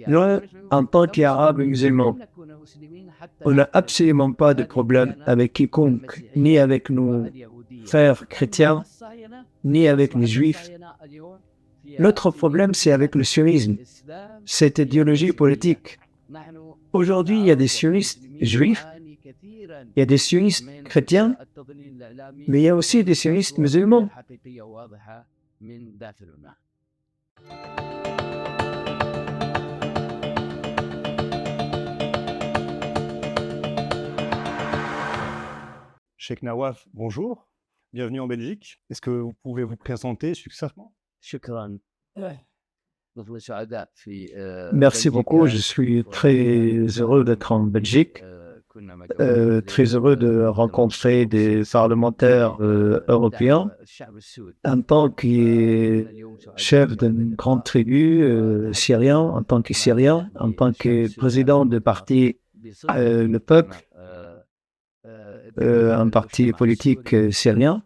Nous, en tant qu'Arabes et musulmans, on n'a absolument pas de problème avec quiconque, ni avec nos frères chrétiens, ni avec les juifs. Notre problème, c'est avec le sionisme, cette idéologie politique. Aujourd'hui, il y a des sionistes juifs, il y a des sionistes chrétiens, mais il y a aussi des sionistes musulmans. Cheikh Nawaf, bonjour, bienvenue en Belgique. Est-ce que vous pouvez vous présenter succinctement? Merci beaucoup, je suis très heureux d'être en Belgique, très heureux de rencontrer des parlementaires européens. En tant que chef d'une grande tribu syrien, en tant que Syrien, en tant que président de parti Le Peuple, un parti politique syrien.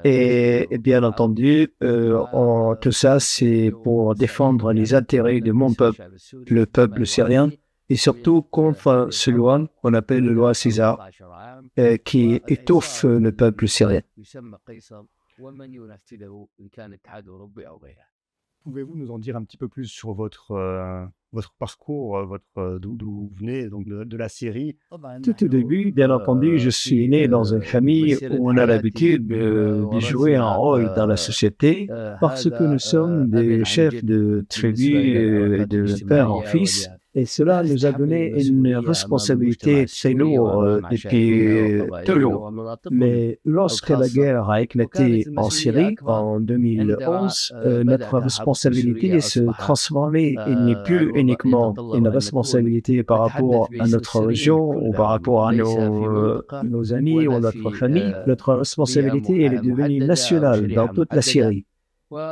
Et bien entendu, tout ça, c'est pour défendre les intérêts de mon peuple, le peuple syrien, et surtout contre ce loi qu'on appelle la loi César, qui étouffe le peuple syrien. Pouvez-vous nous en dire un petit peu plus sur votre parcours, d'où vous venez, donc de la Syrie? Tout au début, bien entendu, je suis né dans une famille où on a l'habitude de jouer un rôle dans la société parce que nous sommes des chefs de tribu et de père en fils. Et cela nous a donné une responsabilité très lourde depuis toujours. Mais lorsque la guerre a éclaté en Syrie en 2011, notre responsabilité s'est transformée. Il n'est plus uniquement une responsabilité par rapport à notre région ou par rapport à nos amis ou notre famille. Notre responsabilité elle est devenue nationale dans toute la Syrie.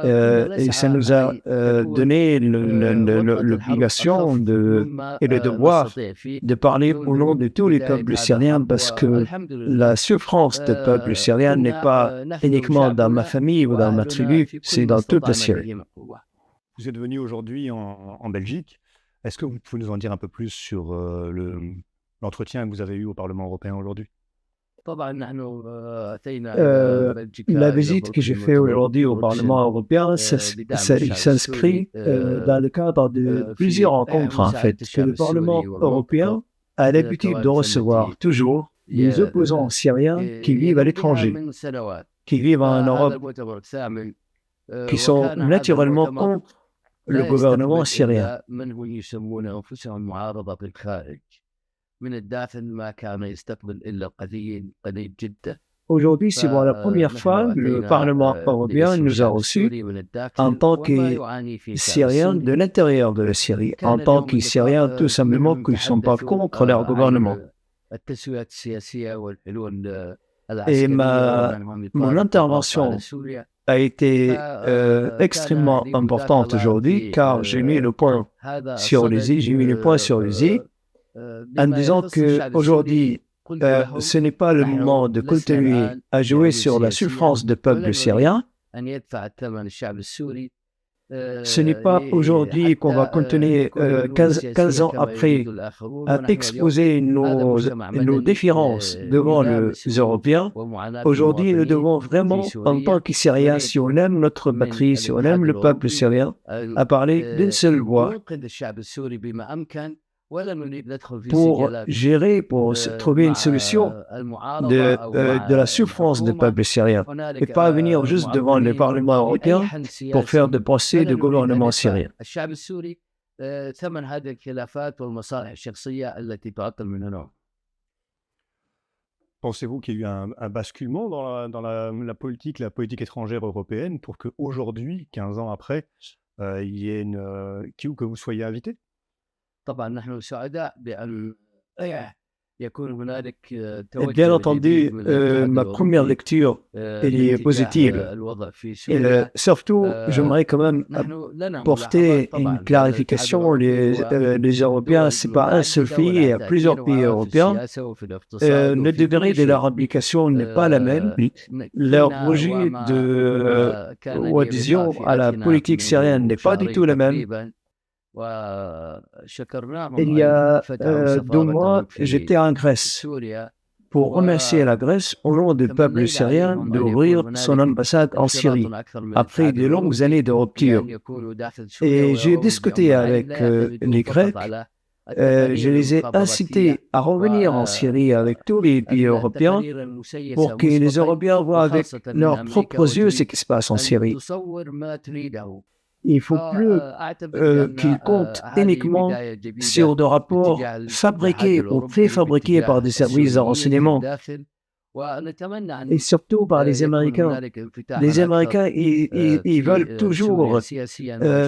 Et ça nous a donné l'obligation et le devoir de parler au nom de tous les peuples syriens parce que la souffrance des peuples syriens n'est pas uniquement dans ma famille ou dans ma tribu, c'est dans toute la Syrie. Vous êtes venu aujourd'hui en Belgique. Est-ce que vous pouvez nous en dire un peu plus sur l'entretien que vous avez eu au Parlement européen aujourd'hui? La visite que j'ai faite aujourd'hui au Parlement européen s'inscrit dans le cadre de plusieurs rencontres, en fait, que le Parlement européen a l'habitude de recevoir toujours les opposants syriens qui vivent à l'étranger, qui vivent en Europe, qui sont naturellement contre le gouvernement syrien. Aujourd'hui, c'est pour la première fois que le Parlement européen nous a reçus en tant que Syriens de l'intérieur de la Syrie, en tant que Syriens tout simplement qui ne sont pas contre leur gouvernement. Et mon intervention a été extrêmement importante aujourd'hui car j'ai mis le point sur les i, en disant qu'aujourd'hui, ce n'est pas le moment de continuer à jouer sur la souffrance du peuple syrien. Ce n'est pas aujourd'hui qu'on va continuer 15 ans après à exposer nos différences devant les Européens. Aujourd'hui, nous devons vraiment, en tant que Syriens, si on aime notre patrie, si on aime le peuple syrien, à parler d'une seule voix pour gérer, pour trouver une solution de la souffrance du peuple syrien et pas venir juste devant le Parlement européen pour faire des procès de gouvernement syrien. Pensez-vous qu'il y a eu un basculement dans la politique étrangère européenne pour qu'aujourd'hui, 15 ans après, il y ait que vous soyez invité? Et bien entendu, ma première lecture, elle est positive. Et surtout, j'aimerais quand même apporter une clarification. Les Européens, c'est pas un seul pays, il y a plusieurs pays européens. Le degré de leur implication n'est pas la même. Leur rejet ou adhésion à la politique syrienne n'est pas du tout la même. Il y a 2 mois, j'étais en Grèce pour remercier la Grèce au nom du peuple syrien d'ouvrir son ambassade en Syrie après de longues années de rupture. Et j'ai discuté avec les Grecs. Je les ai incités à revenir en Syrie avec tous les pays européens pour que les Européens voient avec leurs propres yeux ce qui se passe en Syrie. Il ne faut plus qu'ils comptent uniquement sur des rapports fabriqués ou préfabriqués par des services de renseignement et surtout par les Américains. Les Américains, ils veulent toujours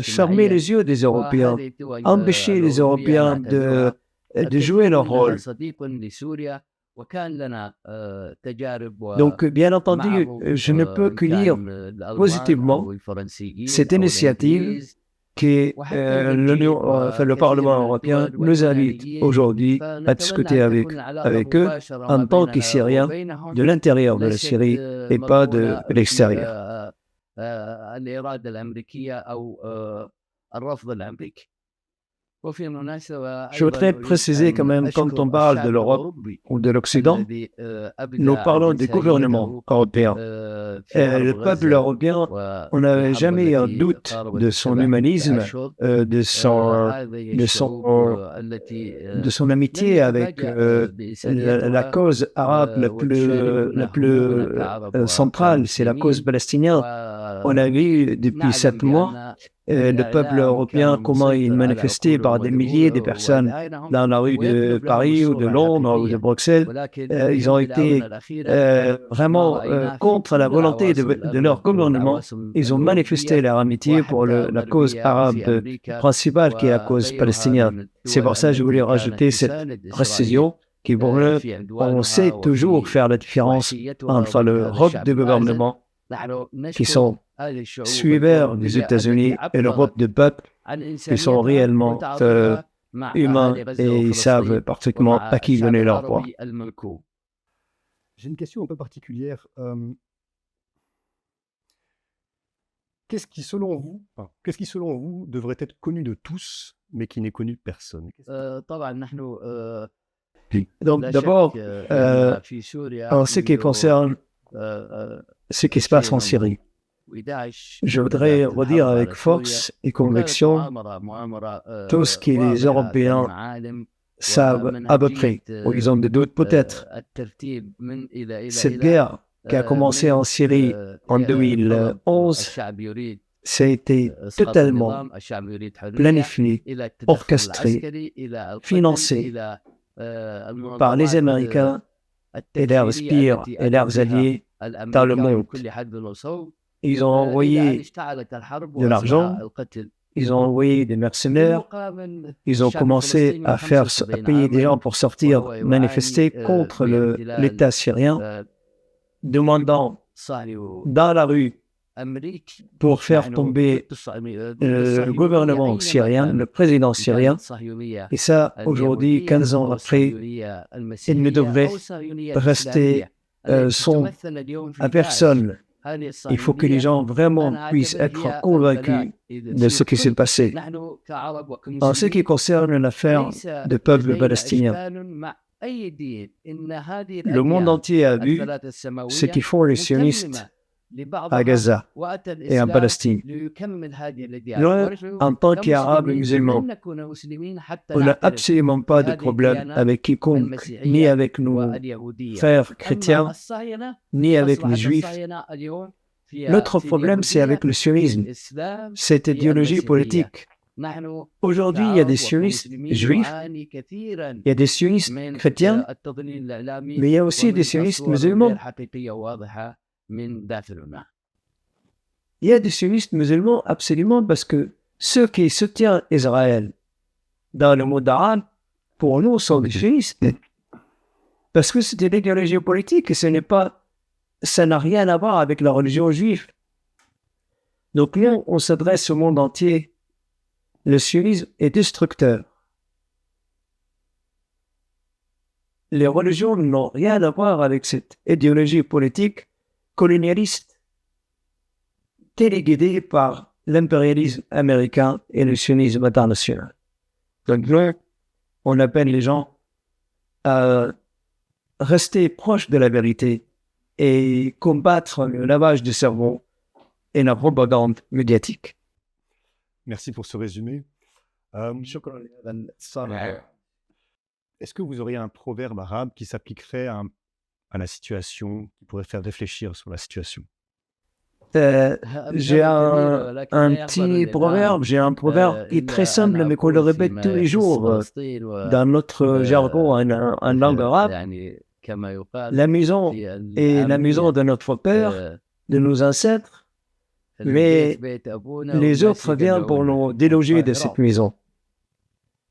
fermer les yeux des Européens, empêcher les Européens de jouer leur rôle. Donc, bien entendu, je ne peux que lire positivement cette initiative que le Parlement européen nous invite aujourd'hui à discuter avec eux en tant que Syriens de l'intérieur de la Syrie et pas de l'extérieur. Je voudrais préciser quand même, quand on parle de l'Europe ou de l'Occident, nous parlons du gouvernement européen. Le peuple européen, on n'avait jamais un doute de son humanisme, de son amitié avec la cause arabe la plus centrale, c'est la cause palestinienne. On a vu depuis 7 mois le peuple européen, comment il manifestait par des milliers de personnes dans la rue de Paris ou de Londres ou de Bruxelles. Ils ont été vraiment contre la volonté de leur gouvernement. Ils ont manifesté leur amitié pour la cause arabe principale qui est la cause palestinienne. C'est pour ça que je voulais rajouter cette précision qui pour eux, on sait toujours faire la différence entre l'Europe de gouvernement qui sont suiveurs des États-Unis et l'Europe de peuple qui sont réellement humains et ils savent parfaitement à qui donner leur voix. J'ai une question un peu particulière. Qu'est-ce qui, selon vous, devrait être connu de tous, mais qui n'est connu de personne? Donc d'abord, en ce qui concerne ce qui se passe en Syrie, je voudrais redire avec force et conviction tout ce que les Européens savent à peu près, ou ils ont des doutes peut-être. Cette guerre qui a commencé en Syrie en 2011, ça a été totalement planifié, orchestré, financé par les Américains et leurs sbires et leurs alliés dans le monde. Ils ont envoyé de l'argent, ils ont envoyé des mercenaires, ils ont commencé à payer des gens pour sortir manifester contre l'État syrien, demandant dans la rue pour faire tomber le gouvernement syrien, le président syrien. Et ça, aujourd'hui, 15 ans après, il ne devrait rester à personne. Il faut que les gens vraiment puissent être convaincus de ce qui s'est passé. En ce qui concerne l'affaire du peuple palestinien, le monde entier a vu ce qu'ils font les sionistes à Gaza et en Palestine. Nous, en tant qu'Arabes musulmans, on n'a absolument pas de problème avec quiconque, ni avec nos frères chrétiens, ni avec les juifs. Notre problème, c'est avec le sionisme, cette idéologie politique. Aujourd'hui, il y a des sionistes juifs, il y a des sionistes chrétiens, mais il y a aussi des sionistes musulmans. Il y a des sionistes musulmans absolument parce que ceux qui soutiennent Israël dans le monde arabe, pour nous, sont des sionistes. Parce que c'était l'idéologie politique et ça n'a rien à voir avec la religion juive. Donc nous, on s'adresse au monde entier. Le sionisme est destructeur. Les religions n'ont rien à voir avec cette idéologie politique colonialiste, téléguidée par l'impérialisme américain et le sionisme international. Donc nous, on appelle les gens à rester proches de la vérité et combattre le lavage du cerveau et la propagande médiatique. Merci pour ce résumé. Est-ce que vous auriez un proverbe arabe qui s'appliquerait à la situation, qui pourrait faire réfléchir sur la situation? J'ai un petit proverbe, qui est très simple, mais qu'on le répète tous les jours dans notre jargon en langue arabe. La maison est la maison de notre père, de nos ancêtres, mais les autres viennent pour nous déloger de cette maison.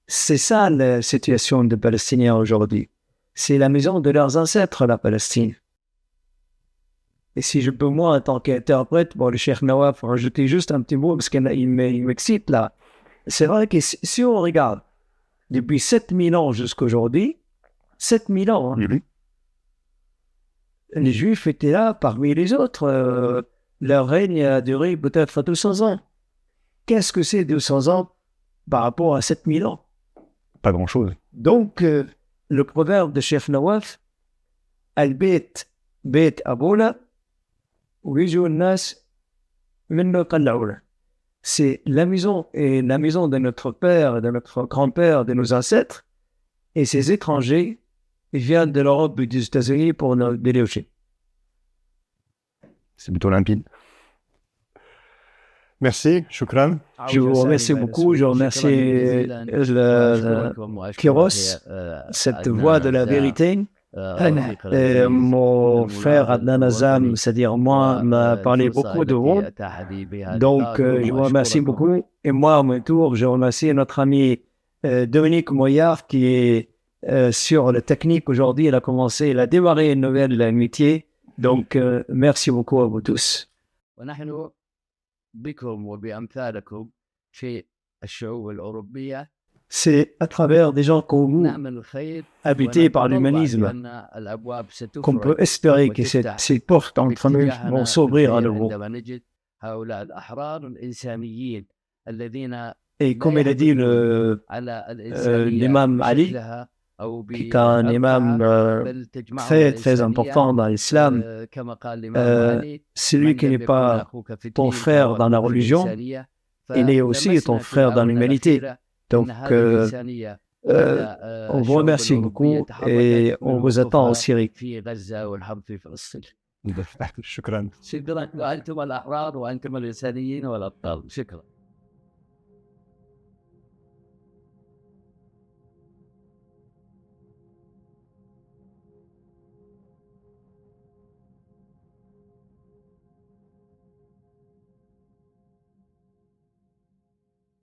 C'est ça la situation des Palestiniens aujourd'hui. C'est la maison de leurs ancêtres, la Palestine. Et si je peux, moi, en tant qu'interprète, le Cheikh Nawaf, rajouter juste un petit mot, parce qu'il m'excite là. C'est vrai que si on regarde, depuis 7000 ans jusqu'à aujourd'hui, 7000 ans, les Juifs étaient là parmi les autres. Leur règne a duré peut-être 200 ans. Qu'est-ce que c'est 200 ans par rapport à 7000 ans? Pas grand-chose. Donc, le proverbe de Cheikh Nawaf, Al-Bayt, Bayt Aboula, c'est la maison et la maison de notre père, de notre grand-père, de nos ancêtres, et ces étrangers viennent de l'Europe et des États-Unis pour nous déloger. C'est plutôt limpide. Merci, shukran. Je vous remercie beaucoup, je remercie Kiros, cette voix de la vérité. Mon frère Adnan Azam, c'est-à-dire moi, m'a parlé beaucoup de vous. Donc, je vous remercie beaucoup. Et moi, à mon tour, je remercie notre ami Dominique Moyard qui est sur la technique aujourd'hui. Il a démarré une nouvelle amitié. Donc, merci beaucoup à vous tous. C'est à travers des gens comme vous, habités par l'humanisme, qu'on peut espérer que ces portes entre nous vont s'ouvrir à nouveau. Et comme il a dit l'imam Ali, qui est un imam très très important dans l'islam, celui qui n'est pas ton frère dans la religion, il est aussi ton frère dans l'humanité. Donc, on vous remercie beaucoup et on vous attend en Syrie. شكرا. شكرا وأنتم الأحرار وأنتم الإنسانيين والأبطال. شكرا.